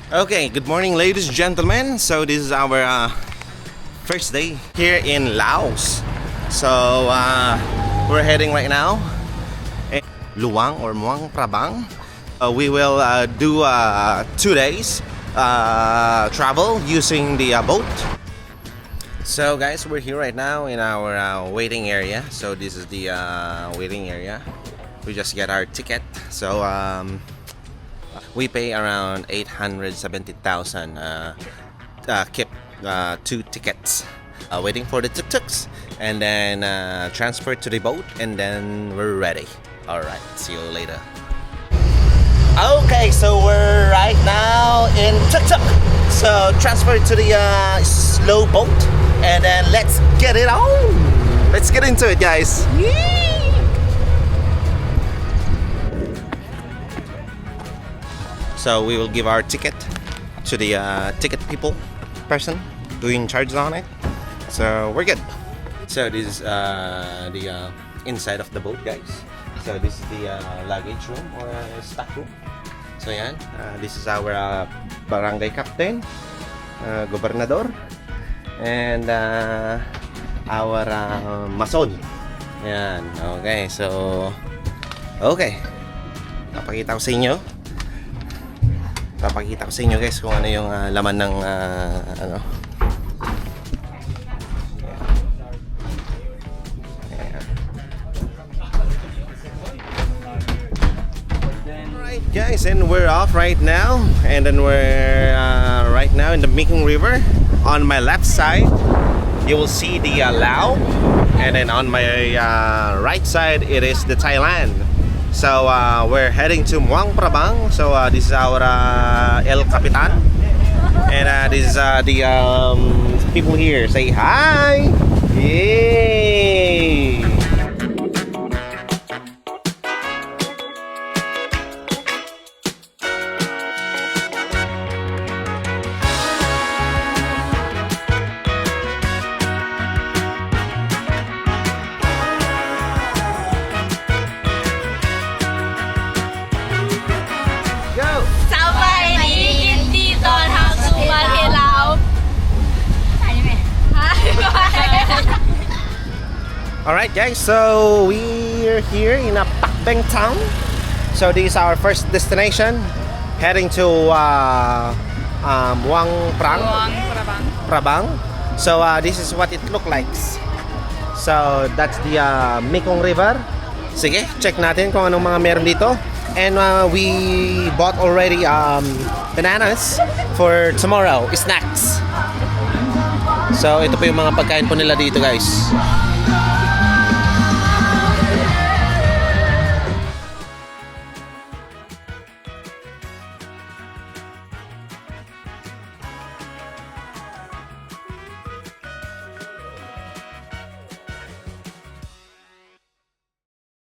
Okay, good morning ladies and gentlemen. So this is our first day here in Laos. So we're heading right now in Luang or Muang Prabang. We will do 2 days travel using the boat. So guys, we're here right now in our waiting area. So this is the waiting area. We just get our ticket. So we pay around 870,000 keep 2 tickets, waiting for the tuk-tuks, and then transfer to the boat, and then we're ready. Alright, see you later. Okay, so we're right now in tuk-tuk. So transfer to the slow boat, and then let's get it on. Let's get into it, guys. Yee! So we will give our ticket to the ticket person doing charges on it. So we're good. So this is the inside of the boat, guys. So this is the luggage room or stock room. So yan, this is our barangay captain, gobernador, and our mason. Yan, okay. So okay, napakita ko sa inyo. Papakita ko sa inyo guys kung ano yung laman ng ano. Ayan. Alright guys, and we're off right now. And then we're right now in the Mekong River. On my left side, you will see the Lao. And then on my right side, it is the Thailand. So we're heading to Muang Prabang. So this is our El Capitan, and this is the people here. Say hi! Yay! Alright guys, so we're here in a Pakbeng town. So this is our first destination, heading to Muang Prabang. So this is what it looks like. So that's the Mekong River. Sige, check natin kung anong mga meron dito. And we bought already bananas for tomorrow, snacks. So ito po yung mga pagkain po nila dito guys.